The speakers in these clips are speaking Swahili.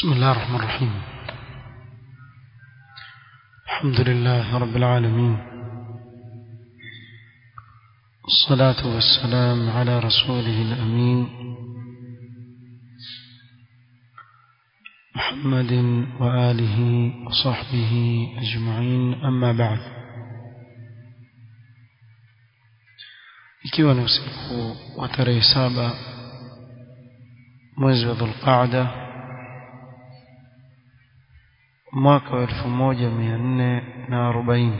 بسم الله الرحمن الرحيم. الحمد لله رب العالمين، الصلاة والسلام على رسوله الأمين محمد وآله وصحبه أجمعين، أما بعد. ikiwa ni usiku wa tarehe 7 mwezi wa Dhulqaada mwaka wa 1440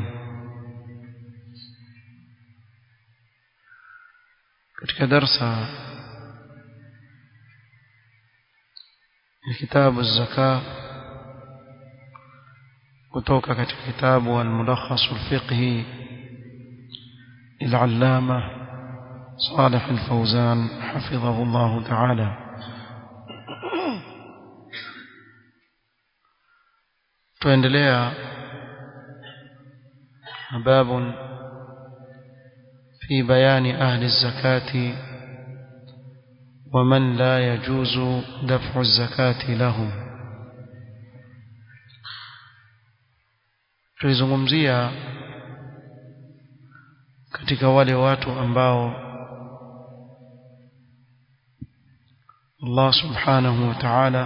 katika darsa ya kitabu az-zaka kutoka katika kitabu al-mulakhas al-fiqhi al-allama صالح الفوزان حفظه الله تعالى. tuendelea باب في بيان أهل الزكاة ومن لا يجوز دفع الزكاة لهم. tulizungumzia katika wale watu ambao Allah subhanahu wa ta'ala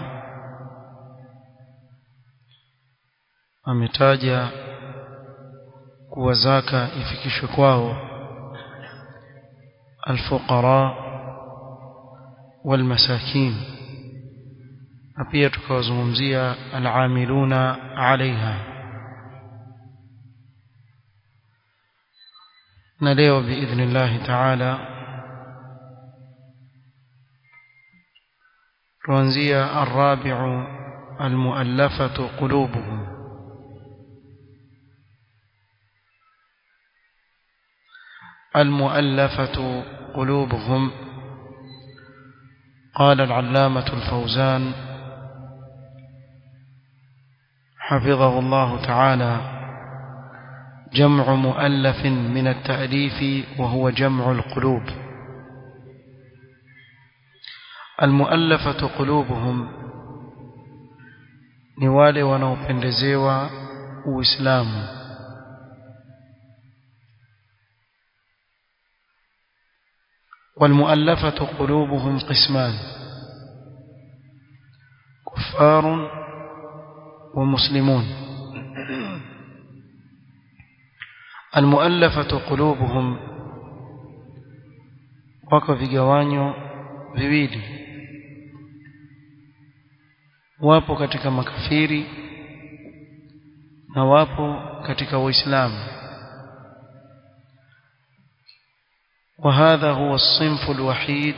ametaja kuwa zaka ifikishwe kwao alfuqara walmasakin, na pia tukawazungumzia alamiluna alaiha. na leo biidhnillahi ta'ala tuanzia الرابع المؤلفة قلوبهم. المؤلفة قلوبهم. قال العلامة الفوزان حفظه الله تعالى: جمع مؤلف من التأليف وهو جمع القلوب. المؤلفة قلوبهم ni wale wanaopendezewa Uislamu. والمؤلفة قلوبهم قسمان: كفار ومسلمون. المؤلفة قلوبهم wako vigawanyo viwili. Wapo katika makafiri na wapo katika waislamu. وهذا هو الصنف الوحيد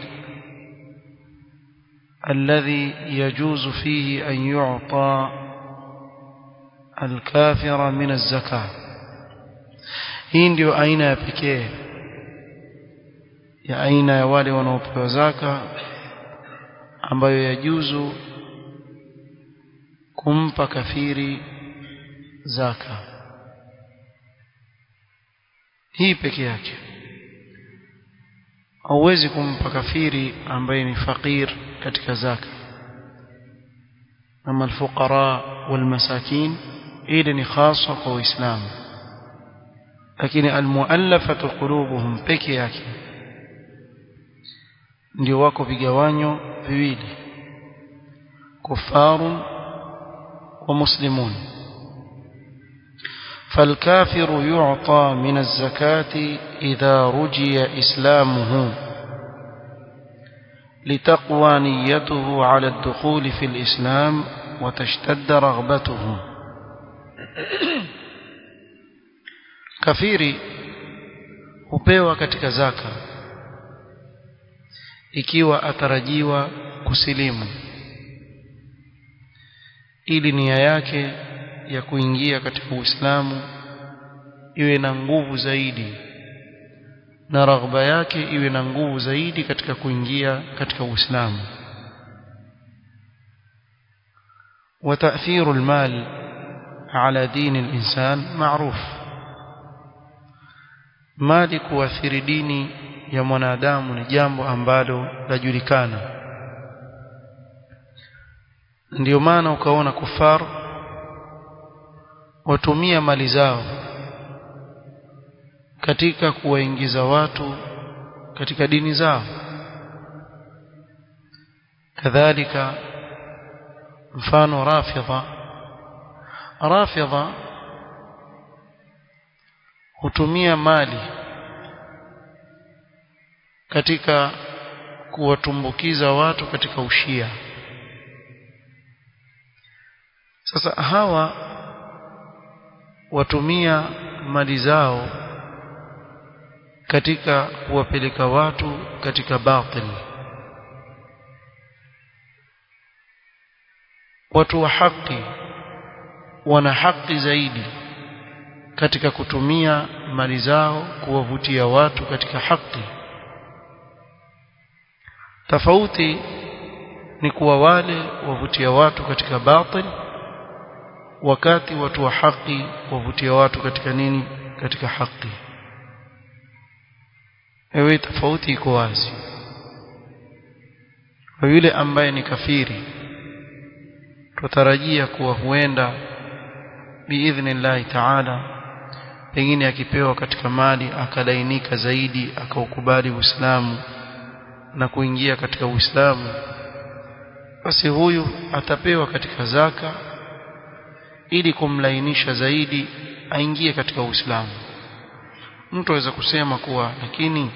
الذي يجوز فيه أن يعطى الكافر من الزكاة. hii ndio aina ya pekee ya aina ya wale wanaopewa zaka ambayo yajuzu kumpa kafiri zaka. hii pekee yake. hauwezi kumpa kafiri ambaye ni fakir katika zaka. ama alfuqara walmasakin ile ni khasa kwa Uislamu, lakini almuallafatu qulubuhum pekee yake ndio wako vigawanyo viwili: kufarun ومسلمون. فالكافر يعطى من الزكاة إذا رجي إسلامه لتقوى نيته على الدخول في الإسلام وتشتد رغبته. كافري hupewa katika zaka ikiwa atarajiwa kusilimu, ili nia yake ya kuingia katika Uislamu iwe na nguvu zaidi na raghba yake iwe na nguvu zaidi katika kuingia katika Uislamu. وتأثير المال على دين الإنسان معروف. mali kuathiri dini ya mwanadamu ni jambo ambalo lajulikana. ndio maana ukaona kufar watumia mali zao katika kuwaingiza watu katika dini zao. Kadhalika mfano Rafidha hutumia mali katika kuwatumbukiza watu katika ushia. Sasa hawa watumia mali zao katika kuwapeleka watu katika batil. Watu wa haki wana haki zaidi katika kutumia mali zao kuwavutia watu katika haki. Tofauti ni kuwa wale wavutia watu katika batil, wakati watu wa haki wavutia watu katika nini? Katika haki. Ewe, tofauti iko wazi. Kwa yule ambaye ni kafiri, tutarajia kuwa huenda biidhnillahi ta'ala, pengine akipewa katika mali akalainika zaidi, akaukubali Uislamu na kuingia katika Uislamu, basi huyu atapewa katika zaka ili kumlainisha zaidi aingie katika Uislamu. Mtu aweza kusema kuwa lakini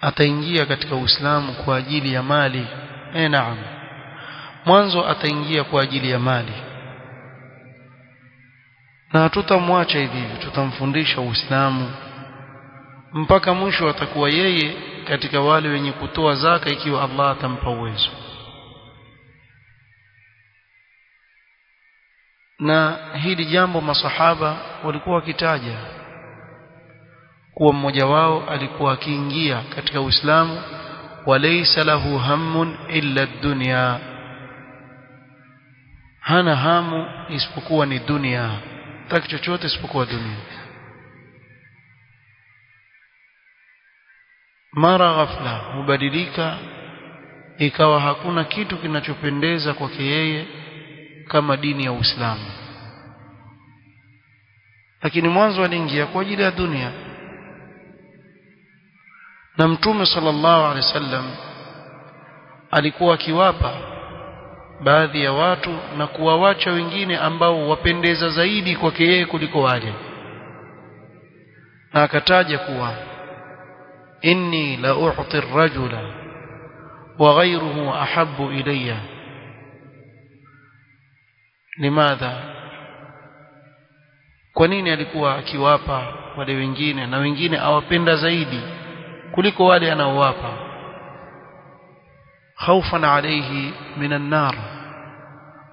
ataingia katika Uislamu kwa ajili ya mali. Naam, mwanzo ataingia kwa ajili ya mali, na tutamwacha hivi, tutamfundisha Uislamu mpaka mwisho atakuwa yeye katika wale wenye kutoa zaka ikiwa Allah atampa uwezo. Na hili jambo masahaba walikuwa wakitaja kuwa mmoja wao alikuwa akiingia katika Uislamu, walaysa lahu hammun illa ad-dunya, hana hamu isipokuwa ni dunia, taki chochote isipokuwa dunia. Mara ghafla hubadilika, ikawa hakuna kitu kinachopendeza kwake yeye kama dini ya Uislamu, lakini mwanzo aliingia kwa ajili ya dunia. Na Mtume sallallahu alaihi wasallam alikuwa akiwapa baadhi ya watu na kuwawacha wengine ambao wapendeza zaidi kwake yeye kuliko wale, na akataja kuwa inni la u'ti ar-rajula wa ghayruhu ahabbu ilayya. Limadha? Kwa nini alikuwa akiwapa wale wengine na wengine awapenda zaidi kuliko wale anaowapa? Khaufan alayhi minan nar,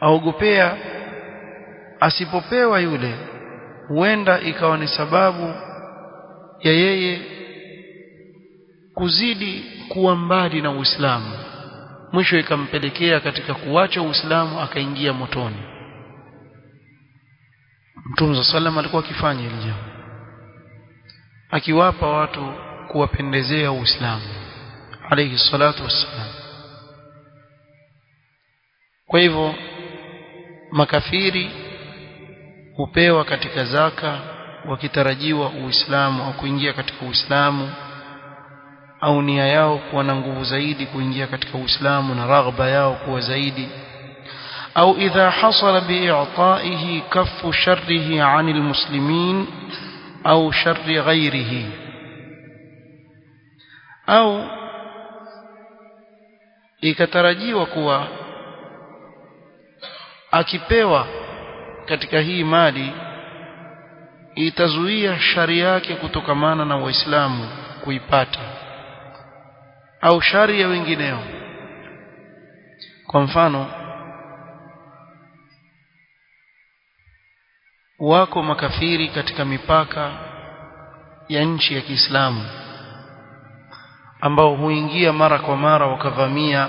aogopea asipopewa yule huenda ikawa ni sababu ya yeye kuzidi kuwa mbali na Uislamu, mwisho ikampelekea katika kuacha Uislamu akaingia motoni. Mtume sallam alikuwa akifanya hili jambo, akiwapa watu kuwapendezea Uislamu alayhi salatu wassalam. Kwa hivyo makafiri hupewa katika zaka wakitarajiwa Uislamu au kuingia katika Uislamu, au nia yao kuwa na nguvu zaidi kuingia katika Uislamu na raghba yao kuwa zaidi, au idha hasala bi'ita'ihi kaffu sharrihi 'anil muslimin au sharri ghayrihi, au ikatarajiwa kuwa akipewa katika hii mali itazuia shari yake kutokamana na Waislamu kuipata, au shari ya wengineo. Kwa mfano, wako makafiri katika mipaka ya nchi ya Kiislamu ambao huingia mara kwa mara wakavamia,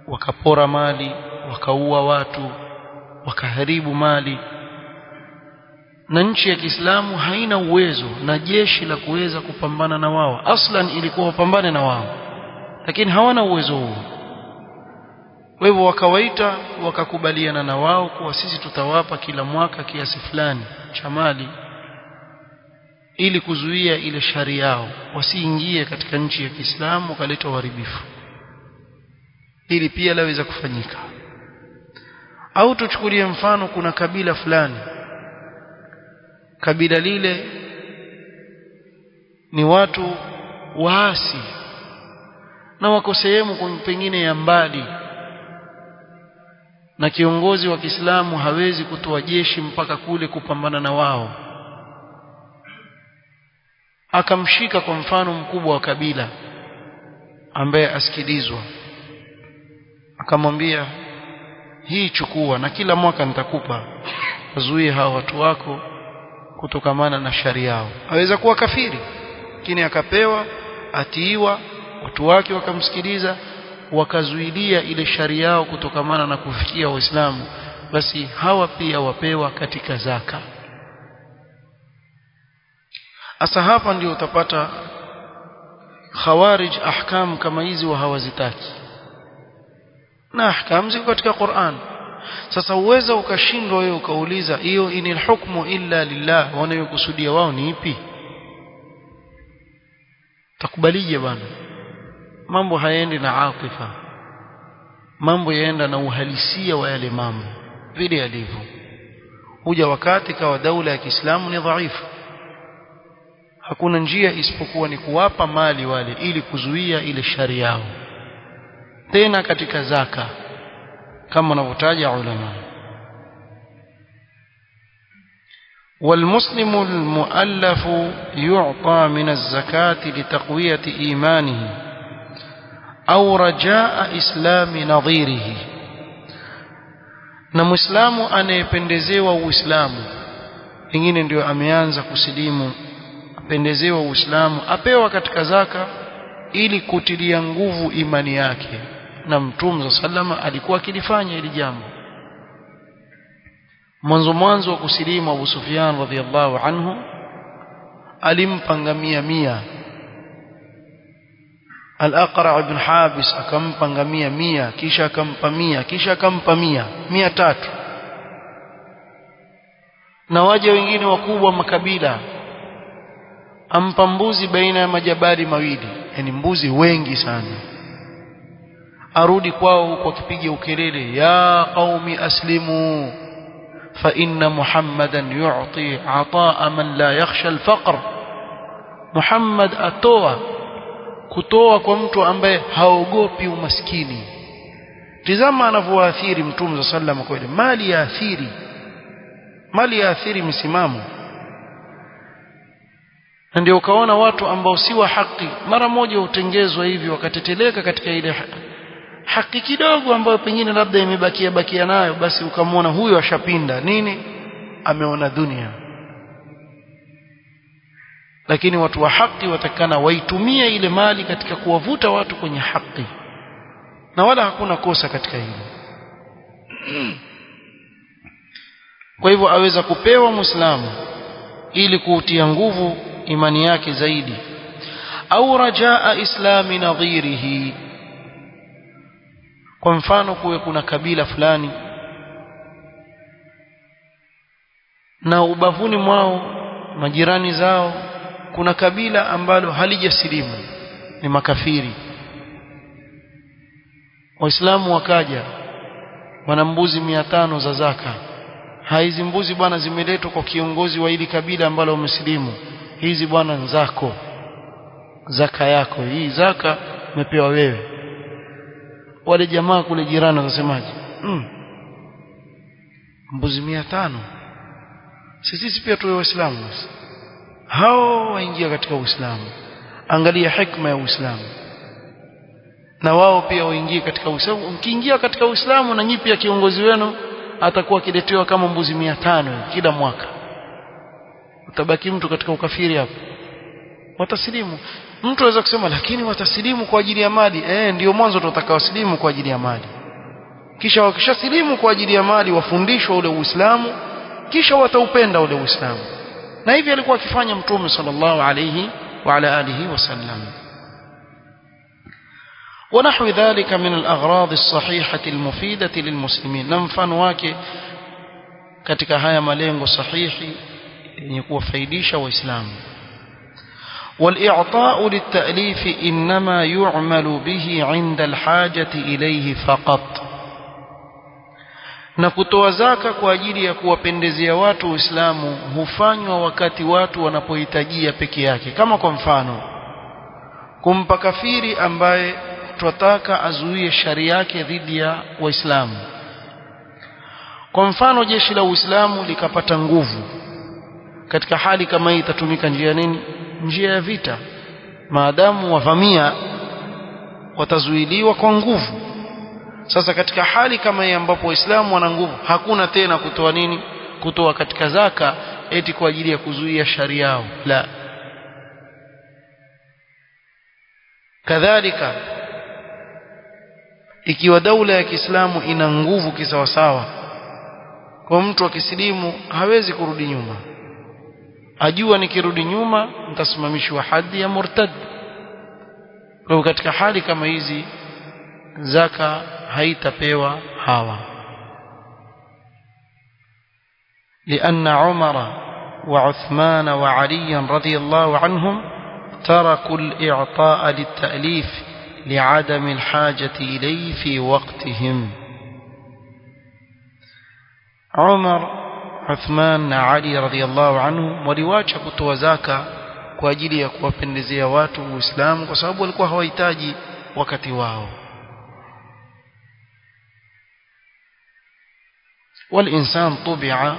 wakapora mali, wakaua watu, wakaharibu mali, na nchi ya Kiislamu haina uwezo na jeshi la kuweza kupambana na wao. Aslan ilikuwa wapambane na wao, lakini hawana uwezo huo. Kwa hivyo wakawaita, wakakubaliana na wao kuwa sisi tutawapa kila mwaka kiasi fulani cha mali ili kuzuia ile shari yao wasiingie katika nchi ya Kiislamu wakaleta uharibifu. Hili pia laweza kufanyika. Au tuchukulie mfano, kuna kabila fulani, kabila lile ni watu waasi na wako sehemu pengine ya mbali, na kiongozi wa Kiislamu hawezi kutoa jeshi mpaka kule kupambana na wao. Akamshika kwa mfano mkubwa wa kabila ambaye asikilizwa, akamwambia, hii chukua na kila mwaka nitakupa, wazuie hao watu wako kutokamana na shari yao. Aweza kuwa kafiri, lakini akapewa, atiiwa, watu wake wakamsikiliza, wakazuilia ile shari yao kutokamana na kufikia Waislamu. Basi hawa pia wapewa katika zaka. Asa hapa ndio utapata khawarij ahkam kama hizi wa hawazitaki, na ahkam ziko katika Qur'an. Sasa uweza ukashindwa wewe ukauliza, hiyo inil hukmu illa lillah, wanayokusudia wao ni ipi? Takubalije bwana? Mambo hayaendi na atifa, mambo yaenda na uhalisia wa yale mambo vile yalivyo. Huja wakati kawa daula ya Kiislamu ni dhaifu, hakuna njia isipokuwa ni kuwapa mali wale ili kuzuia ile shari yao, tena katika zaka kama wanavyotaja ulama. والمسلم المؤلف يعطى من الزكاة لتقوية إيمانه أو رجاء إسلام نظيره. na muislamu anayependezewa uislamu, pengine ndio ameanza kusilimu, apendezewa uislamu, apewa katika zaka ili kutilia nguvu imani yake. Na Mtume sallama alikuwa akilifanya hili jambo. Mwanzo wa kusilimu Abu Sufyan radhiyallahu anhu alimpa ngamia 100. Al-Aqra' ibn Habis akampa ngamia 100, kisha akampa 100, kisha akampa 100 na waje wengine wakubwa makabila ampa mbuzi baina ya majabali mawili, yani mbuzi wengi sana. Arudi kwao huko akipiga ukelele, ya qaumi aslimu fa inna Muhammadan yu'ti ataa man la yakhsha al-faqr. Muhammad atoa kutoa kwa mtu ambaye haogopi umaskini. Tazama anavyoathiri Mtume sallallahu alayhi wasallam, mali yaathiri misimamo. Na ndio ukaona watu ambao si wa haki mara moja utengezwa hivi, wakateteleka katika ile haki kidogo ambayo pengine labda imebakia nayo, basi ukamwona huyo ashapinda nini, ameona dunia. Lakini watu wa haki watakana waitumie ile mali katika kuwavuta watu kwenye haki, na wala hakuna kosa katika hilo. Kwa hivyo aweza kupewa Muislamu ili kuutia nguvu imani yake zaidi, au rajaa islami nadhirihi. Kwa mfano kuwe kuna kabila fulani na ubavuni mwao majirani zao kuna kabila ambalo halijasilimu, ni makafiri. Waislamu wakaja wana mbuzi 500 za zaka. Hizi mbuzi bwana zimeletwa kwa kiongozi wa hili kabila ambalo wamesilimu. Hizi bwana nzako, zaka yako hii, zaka umepewa wewe. Wale jamaa kule jirani wanasemaje? Mbuzi 500, sisi pia tuwe waislamu. Hao waingia katika Uislamu. Angalia hikma ya Uislamu, na wao pia waingie katika Uislamu. Mkiingia katika Uislamu na nyipi ya kiongozi wenu atakuwa kiletewa kama mbuzi 500 kila mwaka, utabaki mtu katika ukafiri hapo. Watasilimu. Mtu anaweza kusema lakini watasilimu kwa ajili ya mali. Ndio mwanzo tutakawasilimu kwa ajili ya mali, kisha wakishasilimu kwa ajili ya mali wafundishwa ule Uislamu, kisha wataupenda ule Uislamu. Na hivi alikuwa akifanya Mtume sallallahu alayhi wa ala alihi wasallam. ونحو ذلك من الأغراض الصحيحة المفيدة للمسلمين. نمفان wake katika haya malengo sahihi yenye kuwafaidisha waislamu. والإعطاء للتأليف إنما يعمل به عند الحاجة إليه فقط. na kutoa zaka kwa ajili ya kuwapendezea watu Uislamu hufanywa wakati watu wanapohitajia peke yake. Kama kwa mfano kumpa kafiri ambaye tunataka azuie sharia yake dhidi ya Waislamu. Kwa mfano jeshi la Uislamu likapata nguvu, katika hali kama hii itatumika njia nini? Njia ya vita. Maadamu wavamia watazuiliwa kwa nguvu. Sasa katika hali kama hii ambapo Waislamu wana nguvu, hakuna tena kutoa nini? Kutoa katika zaka eti kwa ajili ya kuzuia sharia yao. La. Kadhalika ikiwa daula ya Kiislamu ina nguvu kisawasawa, kwa mtu wa Kiislamu hawezi kurudi nyuma. Ajua nikirudi nyuma nitasimamishwa hadi ya murtad. Kwa katika hali kama hizi zaka haitapewa hawa. لأن عمر وعثمان وعلي رضي الله عنهم تركوا الإعطاء للتأليف لعدم الحاجة إليه في وقتهم. عمر عثمان علي رضي الله عنهم waliwacha kutoa zaka kwa ajili ya kuwapendezea watu Uislamu kwa sababu walikuwa hawahitaji wakati wao. والإنسان طبع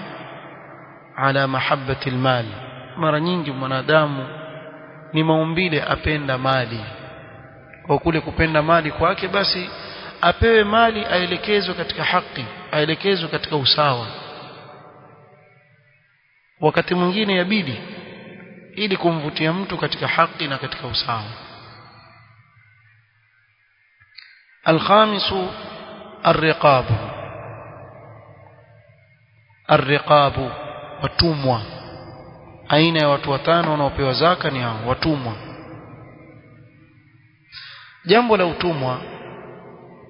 على محبة المال. mara nyingi mwanadamu ni maumbile apenda mali. Kwa kule kupenda mali kwake basi apewe mali, aelekezwe katika haki, aelekezwe katika usawa. Wakati mwingine yabidi ili kumvutia mtu katika haki na katika usawa. الخامس الرقاب. الرقاب watumwa. Aina ya watu watano wanaopewa zaka ni hao watumwa. Jambo la utumwa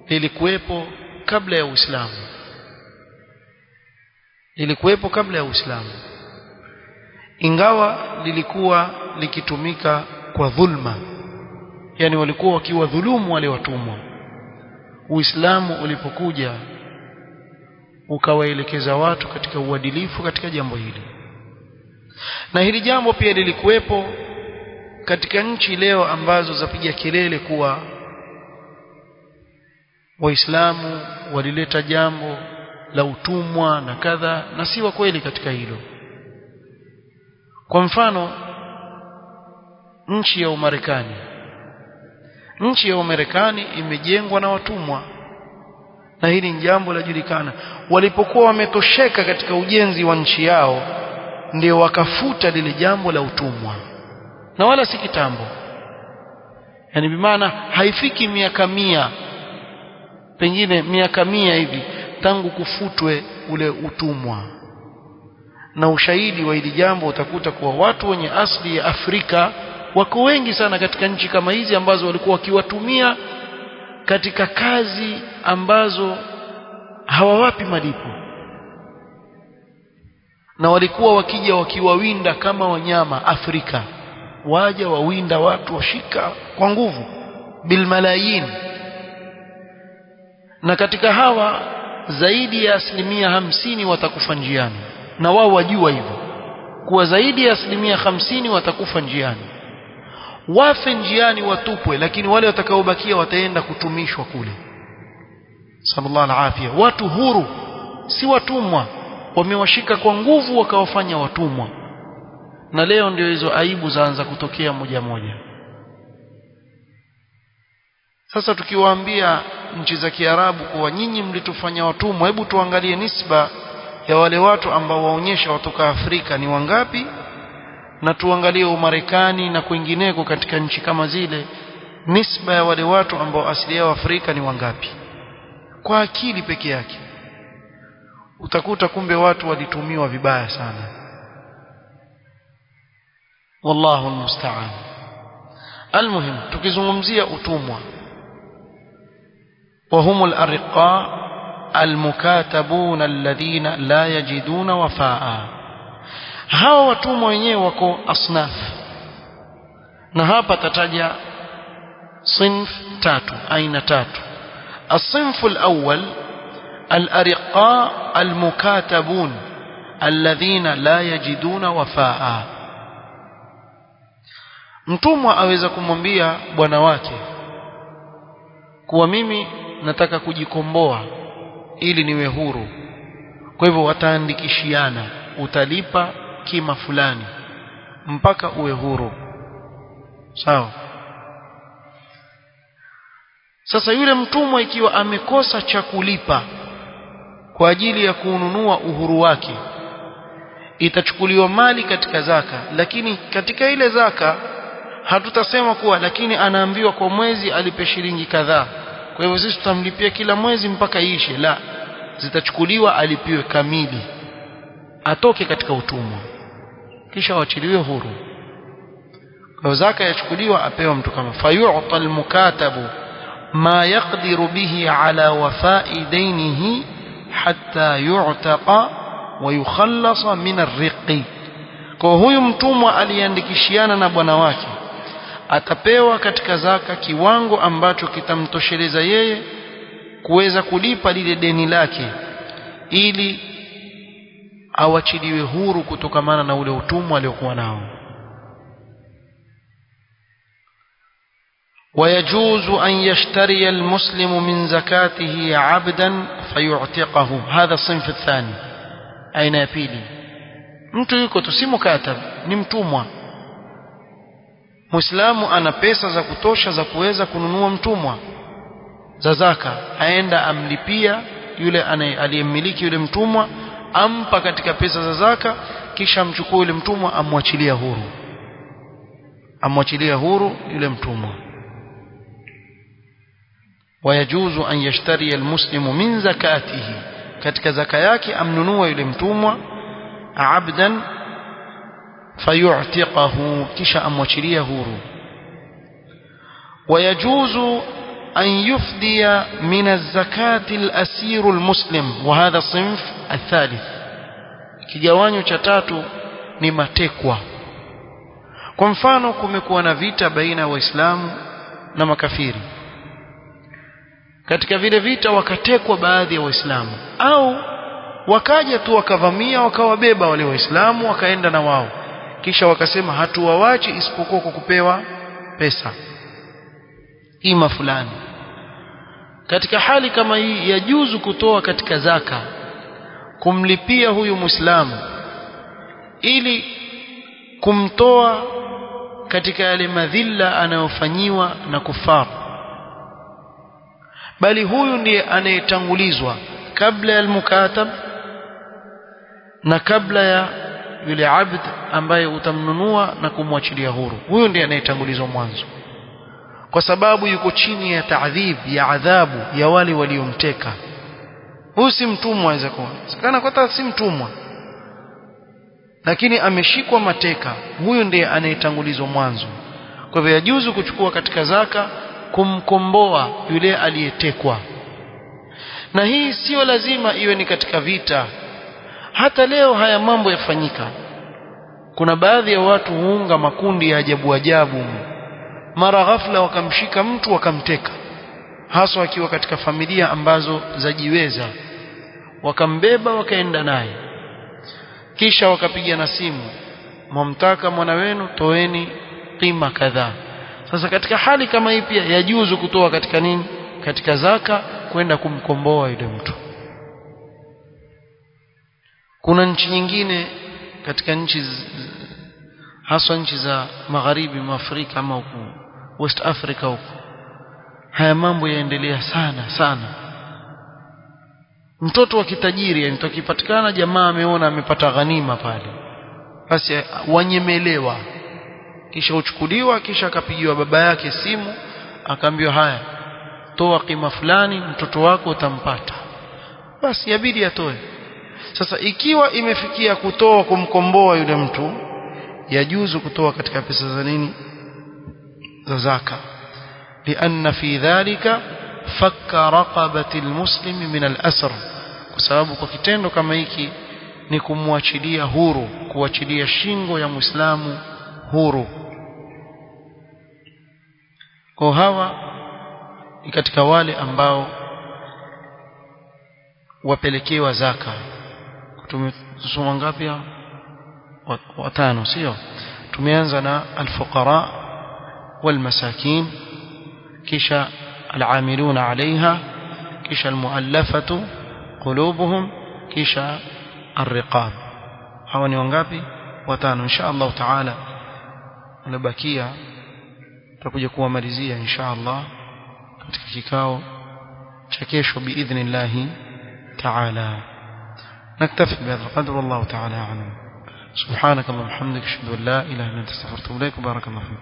lilikuwepo kabla ya Uislamu. Lilikuwepo kabla ya Uislamu, ingawa lilikuwa likitumika kwa dhulma, yani walikuwa wakiwa dhulumu wale watumwa. Uislamu ulipokuja ukawaelekeza watu katika uadilifu katika jambo hili. Na hili jambo pia lilikuwepo katika nchi leo ambazo zapiga kelele kuwa Waislamu walileta jambo la utumwa na kadha, na si wa kweli katika hilo. Kwa mfano nchi ya Umarekani. Nchi ya Umarekani imejengwa na watumwa, na hili ni jambo lajulikana. Walipokuwa wametosheka katika ujenzi wa nchi yao, ndio wakafuta lile jambo la utumwa, na wala si kitambo. Yani bimaana haifiki miaka 100, pengine miaka 100 hivi tangu kufutwe ule utumwa. Na ushahidi wa hili jambo utakuta kuwa watu wenye asili ya Afrika wako wengi sana katika nchi kama hizi ambazo walikuwa wakiwatumia katika kazi ambazo hawawapi malipo, na walikuwa wakija wakiwawinda kama wanyama. Afrika waja wawinda watu, washika kwa nguvu bilmalayin. Na katika hawa zaidi ya 50% watakufa njiani, na wao wajua hivyo kuwa zaidi ya 50% watakufa njiani. Wafe njiani, watupwe, lakini wale watakaobakia wataenda kutumishwa kule. Sallallahu alaihi. Watu huru, si watumwa, wamewashika kwa nguvu wakawafanya watumwa. Na leo ndio hizo aibu zaanza kutokea moja moja. Sasa tukiwaambia nchi za Kiarabu kuwa nyinyi mlitufanya watumwa, hebu tuangalie nisba ya wale watu ambao waonyesha watoka Afrika ni wangapi, na tuangalie Umarekani na kwingineko katika nchi kama zile, nisba ya wale watu ambao asili yao Afrika ni wangapi. Kwa akili peke yake utakuta kumbe watu walitumiwa vibaya sana. Wallahu almusta'an. Almuhim, tukizungumzia utumwa, وهم الأرقاء المكاتبون الذين لا يجدون وفاء. hawa watumwa wenyewe wako asnaf, na hapa tataja صنف tatu, aina tatu. الصنف الأول الأرقاء المكاتبون الذين لا يجدون وفاء. mtumwa aweza kumwambia bwana wake kuwa mimi nataka kujikomboa ili niwe huru, kwa hivyo wataandikishiana, utalipa kima fulani mpaka uwe huru, sawa. Sasa yule mtumwa ikiwa amekosa cha kulipa kwa ajili ya kununua uhuru wake, itachukuliwa mali katika zaka, lakini katika ile zaka hatutasema kuwa lakini anaambiwa kwa mwezi alipe shilingi kadhaa, kwa hivyo sisi tutamlipia kila mwezi mpaka iishe. La, zitachukuliwa alipiwe kamili, atoke katika utumwa, kisha waachiliwe huru. Kwa zaka yachukuliwa, apewa mtu kama fayu'ta almukatabu ma yaqdiru bihi ala wafa'i dainihi hatta yu'taqa wa yukhallasa min ar-riqi. Kwa huyu mtumwa aliandikishiana na bwana wake atapewa katika zaka kiwango ambacho kitamtosheleza yeye kuweza kulipa lile deni lake, ili awachiliwe huru kutokamana na ule utumwa aliokuwa nao. ويجوز أن يشتري المسلم من زكاته عبدا فيعتقه. هذا الصنف الثاني. أين يبيلي mtu yuko tu si mukatab, ni mtumwa. Muislamu ana pesa za kutosha za kuweza kununua mtumwa za zaka, aenda amlipia yule aliyemmiliki yule mtumwa, ampa katika pesa za zaka, kisha mchukue yule mtumwa amwachilia huru yule mtumwa. ويجوز أن يشتري المسلم من زكاته, katika zaka yake amnunua yule mtumwa abdan fayu'tiqahu, kisha amwachilia huru. ويجوز أن يفدي من الزكاة الأسير المسلم، وهذا الصنف الثالث. kigawanyo cha tatu ni matekwa. Kwa mfano kumekuwa na vita baina ya Waislamu na makafiri, katika vile vita wakatekwa baadhi ya Waislamu, au wakaja tu wakavamia wakawabeba wale Waislamu wakaenda na wao, kisha wakasema hatuwawachi isipokuwa kwa kupewa pesa ima fulani. Katika hali kama hii yajuzu kutoa katika zaka kumlipia huyu Muislamu ili kumtoa katika yale madhila anayofanyiwa na kufaru, bali huyu ndiye anayetangulizwa kabla ya al-mukatab na kabla ya yule abd ambaye utamnunua na kumwachilia huru. Huyu ndiye anayetangulizwa mwanzo, kwa sababu yuko chini ya taadhib, ya adhabu ya wale waliomteka. Huyu si mtumwa, aweza kuwa sakana kwa si mtumwa, lakini ameshikwa mateka. Huyu ndiye anayetangulizwa mwanzo. Kwa hivyo yajuzu kuchukua katika zaka kumkomboa yule aliyetekwa, na hii sio lazima iwe ni katika vita. Hata leo haya mambo yafanyika. Kuna baadhi ya watu huunga makundi ya ajabu ajabu, mara ghafla wakamshika mtu wakamteka, haswa akiwa katika familia ambazo zajiweza, wakambeba wakaenda naye, kisha wakapiga na simu, mwamtaka mwana wenu, toeni qima kadhaa. Sasa katika hali kama hii pia yajuzu kutoa katika nini, katika zaka, kwenda kumkomboa yule mtu. Kuna nchi nyingine katika nchi haswa nchi za magharibi mwa Afrika ama huko West Africa huko, haya mambo yaendelea sana sana. Mtoto wa kitajiri, yani tukipatikana jamaa ameona amepata ghanima pale, basi wanyemelewa, kisha uchukuliwa, kisha akapigiwa baba yake simu, akaambiwa haya, toa kima fulani, mtoto wako utampata. Basi yabidi atoe. Sasa ikiwa imefikia kutoa kumkomboa yule mtu, yajuzu kutoa katika pesa za nini, za zaka, lianna fi dhalika fakka raqabati almuslimi min al-asr, kwa sababu kwa kitendo kama hiki ni kumwachilia huru, kuachilia shingo ya Muislamu huru. Kwa hawa ni katika wale ambao wapelekewa zaka. Tumesoma ngapi hao? Watano, sio? Tumeanza na al-fuqara wal-masakin, kisha al-amiluna 'alayha, kisha al-mu'allafatu qulubuhum, kisha ar-riqab. Hawa ni wangapi? Watano. Insha Allah taala unabakia tutakuja kuwamalizia insha Allah katika kikao cha kesho biidhnillah taala. نكتفي بهذا القدر والله تعالى أعلم. سبحانك اللهم وبحمدك أشهد أن لا إله إلا أنت أستغفرك وأتوب إليك. بارك الله فيك.